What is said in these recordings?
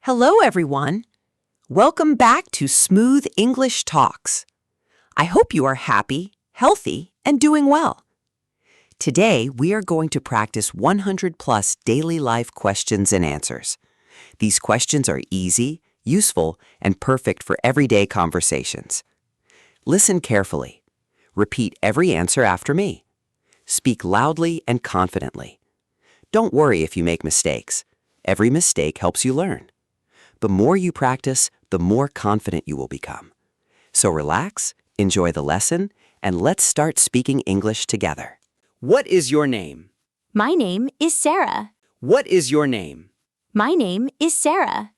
Hello, everyone. Welcome back to Smooth English Talks. I hope you are happy, healthy, and doing well. Today, we are going to practice 100+ daily life questions and answers. These questions are easy, useful, and perfect for everyday conversations. Listen carefully. Repeat every answer after me. Speak loudly and confidently. Don't worry if you make mistakes. Every mistake helps you learn. The more you practice, the more confident you will become. So relax, enjoy the lesson, and let's start speaking English together. What is your name? My name is Sarah. What is your name? My name is Sarah.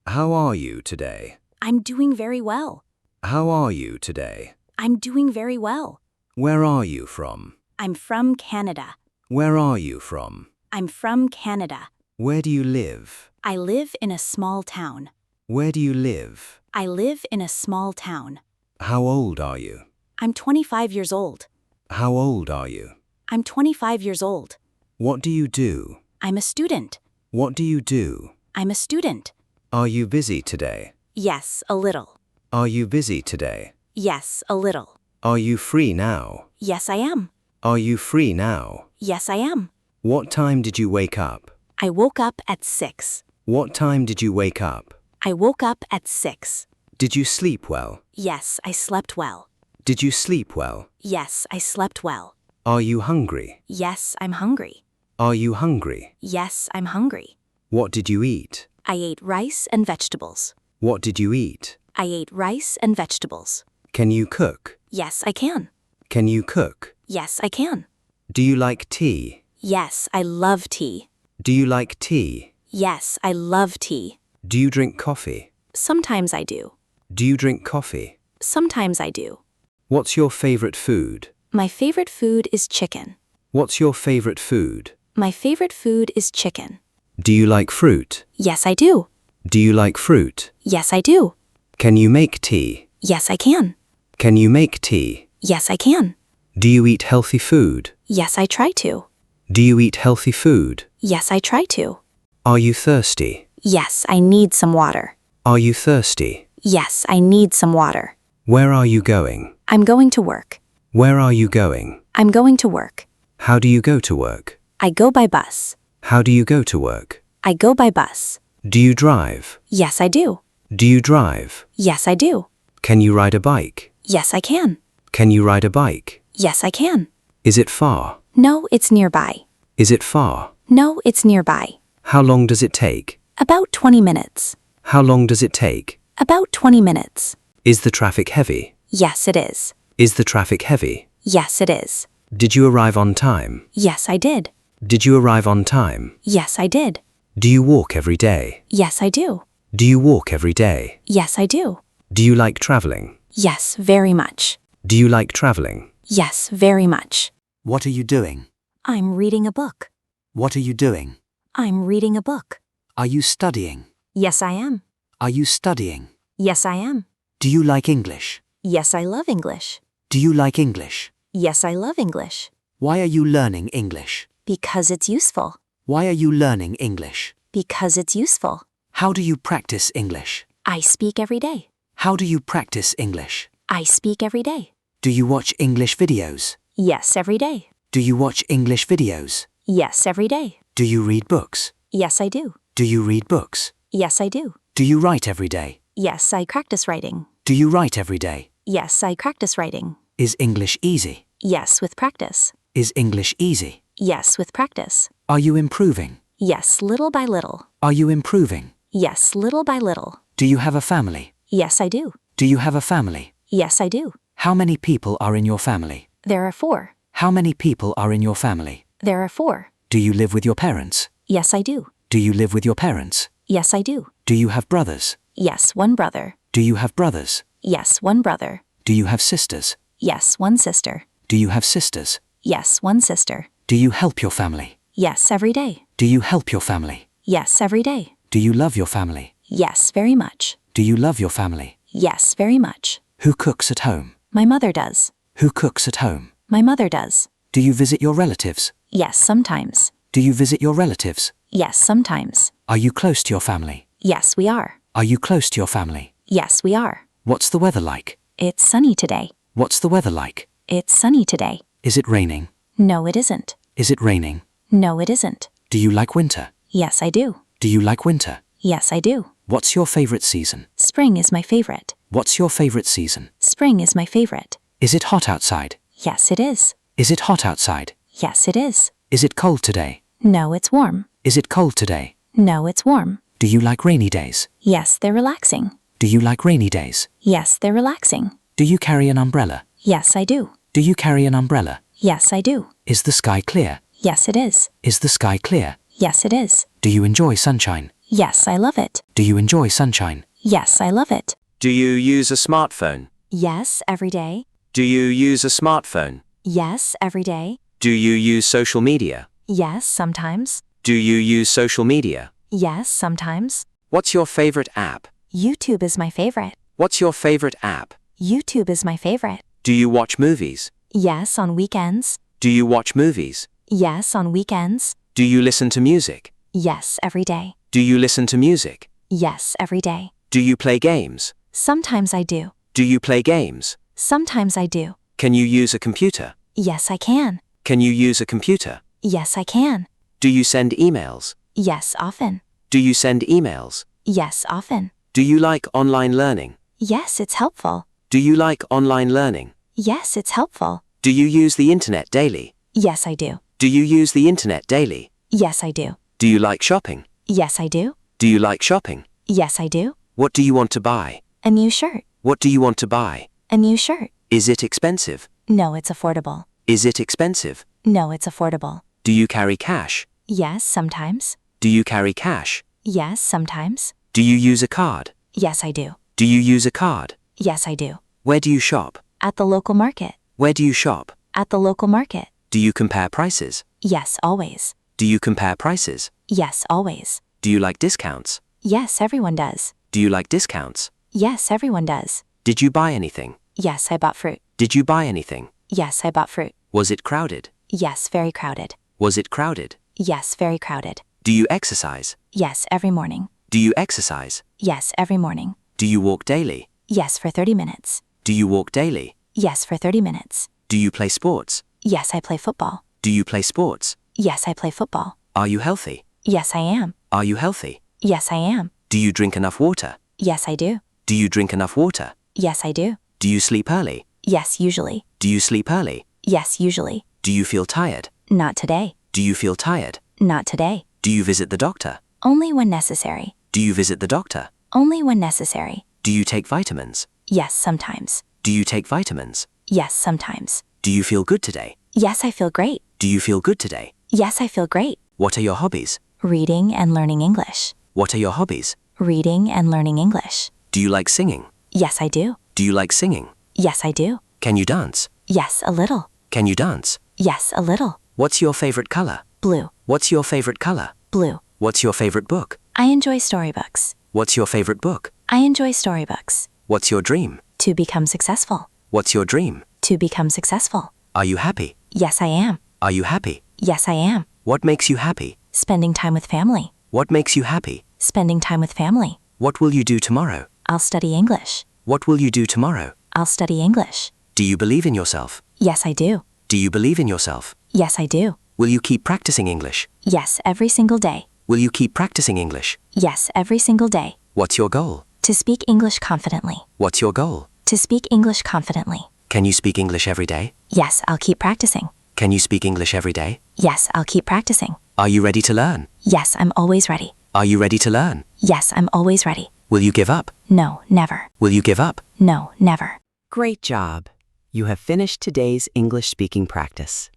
How are you today? I'm doing very well. How are you today? I'm doing very well. Where are you from? I'm from Canada. Where are you from? I'm from Canada. Where do you live? I live in a small town. Where do you live? I live in a small town. How old are you? I'm 25 years old. How old are you? I'm 25 years old. What do you do? I'm a student. What do you do? I'm a student. Are you busy today? Yes, a little. Are you busy today? Yes, a little. Are you free now? Yes, I am. Are you free now? Yes, I am. What time did you wake up? I woke up at 6. What time did you wake up? I woke up at 6. Did you sleep well? Yes, I slept well. Did you sleep well? Yes, I slept well. Are you hungry? Yes, I'm hungry. Are you hungry? Yes, I'm hungry. What did you eat? I ate rice and vegetables. What did you eat? I ate rice and vegetables. Can you cook? Yes, I can. Can you cook? Yes, I can. Do you like tea? Yes, I love tea. Do you like tea? Yes, I love tea. Do you drink coffee? Sometimes I do. Do you drink coffee? Sometimes I do. What's your favorite food? My favorite food is chicken. What's your favorite food? My favorite food is chicken. Do you like fruit? Yes, I do. Do you like fruit? Yes, I do. Can you make tea? Yes, I can. Can you make tea? Yes, I can. Do you eat healthy food? Yes, I try to. Do you eat healthy food? Yes, I try to. Are you thirsty? Yes, I need some water. Are you thirsty? Yes, I need some water. Where are you going? I'm going to work. Where are you going? I'm going to work. How do you go to work? I go by bus. How do you go to work? I go by bus. Do you drive? Yes, I do. Do you drive? Yes, I do. Can you ride a bike? Yes, I can. Can you ride a bike? Yes, I can. Is it far? No, it's nearby. Is it far? No, it's nearby. How long does it take? About 20 minutes. How long does it take? About 20 minutes. Is the traffic heavy? Yes, it is. Is the traffic heavy? Yes, it is. Did you arrive on time? Yes, I did. Did you arrive on time? Yes, I did. Do you walk every day? Yes, I do. Do you walk every day? Yes, I do. Do you like traveling? Yes, very much. Do you like traveling? Yes, very much. What are you doing? I'm reading a book. What are you doing? I'm reading a book. Are you studying? Yes, I am. Are you studying? Yes, I am. Do you like English? Yes, I love English. Do you like English? Yes, I love English. Why are you learning English? Because it's useful. Why are you learning English? Because it's useful. How do you practice English? I speak every day. How do you practice English? I speak every day. Do you watch English videos? Yes, every day. Do you watch English videos? Yes, every day. Do you read books? Yes, I do. Do you read books? Yes, I do. Do you write every day? Yes, I practice writing. Do you write every day? Yes, I practice writing. Is English easy? Yes, with practice. Is English easy? Yes, with practice. Are you improving? Yes, little by little. Are you improving? Yes, little by little. Do you have a family? Yes, I do. Do you have a family? Yes, I do. How many people are in your family? There are 4. How many people are in your family? There are 4. Do you live with your parents? Yes, I do. Do you live with your parents? Yes, I do. Do you have brothers? Yes, 1 brother. Do you have brothers? Yes, 1 brother. Do you have sisters? Yes, 1 sister. Do you have sisters? Yes, 1 sister. Do you help your family? Yes, every day. Do you help your family? Yes, every day. Do you love your family? Yes, very much. Do you love your family? Yes, very much. Who cooks at home? My mother does. Who cooks at home? My mother does. Do you visit your relatives? Yes, sometimes. Do you visit your relatives? Yes, sometimes. Are you close to your family? Yes, we are. Are you close to your family? Yes, we are. What's the weather like? It's sunny today. What's the weather like? It's sunny today. Is it raining? No, it isn't. Is it raining? No, it isn't. Do you like winter? Yes, I do. Do you like winter? Yes, I do. What's your favorite season? Spring is my favorite. What's your favorite season? Spring is my favorite. Is it hot outside? Yes, it is. Is it hot outside? Yes, it is. Is it cold today? No, it's warm. Is it cold today? No, it's warm. Do you like rainy days? Yes, they're relaxing. Do you like rainy days? Yes, they're relaxing. Do you carry an umbrella? Yes, I do. Do you carry an umbrella? Yes, I do. Is the sky clear? Yes, it is. Is the sky clear? Yes, it is. Do you enjoy sunshine? Yes, I love it. Do you enjoy sunshine? Yes, I love it. Do you use a smartphone? Yes, every day. Do you use a smartphone? Yes, every day. Do you use social media? Yes, sometimes. Do you use social media? Yes, sometimes. What's your favorite app? YouTube is my favorite. What's your favorite app? YouTube is my favorite. Do you watch movies? Yes, on weekends. Do you watch movies? Yes, on weekends. Do you listen to music? Yes, every day. Do you listen to music? Yes, every day. Do you play games? Sometimes I do. Do you play games? Sometimes I do. Can you use a computer? Yes, I can. Can you use a computer? Yes, I can. Do you send emails? Yes, often. Do you send emails? Yes, often. Do you like online learning? Yes, it's helpful. Do you like online learning? Yes, it's helpful. Do you use the internet daily? Yes, I do. Do you use the internet daily? Yes, I do. Do you like shopping? Yes, I do. Do you like shopping? Yes, I do. What do you want to buy? A new shirt. What do you want to buy? A new shirt. Is it expensive? No, it's affordable. Is it expensive? No, it's affordable. Do you carry cash? Yes, sometimes. Do you carry cash? Yes, sometimes. Do you use a card? Yes, I do. Do you use a card? Yes, I do. Where do you shop? At the local market. Where do you shop? At the local market. Do you compare prices? Yes, always. Do you compare prices? Yes, always. Do you like discounts? Yes, everyone does. Do you like discounts? Yes, everyone does. Did you buy anything? Yes, I bought fruit. Did you buy anything? Yes, I bought fruit. Was it crowded? Yes, very crowded. Was it crowded? Yes, very crowded. Do you exercise? Yes, every morning. Do you exercise? Yes, every morning. Do you walk daily? Yes, for 30 minutes. Do you walk daily? Yes, for 30 minutes. Do you play sports? Yes, I play football. Do you play sports? Yes, I play football. Are you healthy? Yes, I am. Are you healthy? Yes, I am. Do you drink enough water? Yes, I do. Do you drink enough water? Yes, I do. Do you sleep early? Yes, usually. Do you sleep early? Yes, usually. Do you feel tired? Not today. Do you feel tired? Not today. Do you visit the doctor? Only when necessary. Do you visit the doctor? Only when necessary. Do you take vitamins? Yes, sometimes. Do you take vitamins? Yes, sometimes. Do you feel good today? Yes, I feel great. Do you feel good today? Yes, I feel great. What are your hobbies? Reading and learning English. What are your hobbies? Reading and learning English. Do you like singing? Yes, I do. Do you like singing? Yes, I do. Can you dance? Yes, a little. Can you dance? Yes, a little. What's your favorite color? Blue. What's your favorite color? Blue. What's your favorite book? I enjoy storybooks. What's your favorite book? I enjoy storybooks. What's your dream? To become successful. What's your dream? To become successful. Are you happy? Yes, I am. Are you happy? Yes, I am. What makes you happy? Spending time with family. What makes you happy? Spending time with family. What will you do tomorrow? I'll study English. What will you do tomorrow? I'll study English. Do you believe in yourself? Yes, I do. Do you believe in yourself? Yes, I do. Will you keep practicing English? Yes, every single day. Will you keep practicing English? Yes, every single day. What's your goal? To speak English confidently. What's your goal? To speak English confidently. Can you speak English every day? Yes, I'll keep practicing. Can you speak English every day? Yes, I'll keep practicing. Are you ready to learn? Yes, I'm always ready. Are you ready to learn? Yes, I'm always ready. Will you give up? No, never. Will you give up? No, never. Great job. You have finished today's English speaking practice.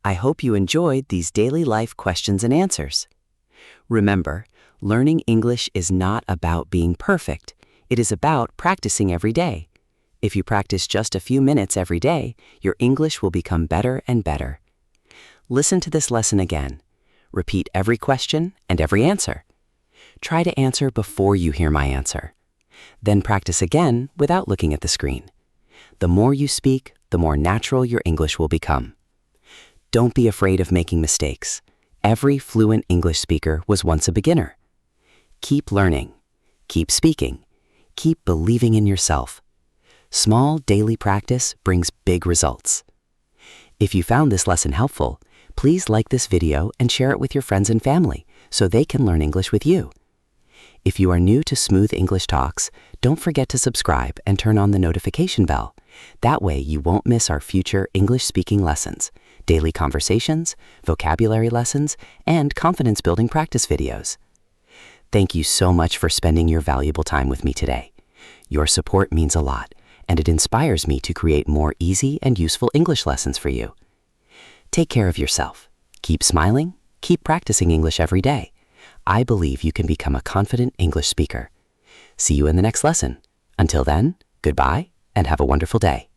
I hope you enjoyed these daily life questions and answers. Remember, learning English is not about being perfect. It is about practicing every day. If you practice just a few minutes every day, your English will become better and better. Listen to this lesson again. Repeat every question and every answer. Try to answer before you hear my answer. Then practice again without looking at the screen. The more you speak, the more natural your English will become. Don't be afraid of making mistakes. Every fluent English speaker was once a beginner. Keep learning Keep speaking. Keep believing in yourself. Small daily practice brings big results. If you found this lesson helpful, please like this video and share it with your friends and family so they can learn English with you. If you are new to Smooth English Talks, don't forget to subscribe and turn on the notification bell. That way you won't miss our future English speaking lessons, daily conversations, vocabulary lessons, and confidence-building practice videos. Thank you so much for spending your valuable time with me today. Your support means a lot, and it inspires me to create more easy and useful English lessons for you. Take care of yourself. Keep smiling. Keep practicing English every day. I believe you can become a confident English speaker. See you in the next lesson. Until then, goodbye and have a wonderful day.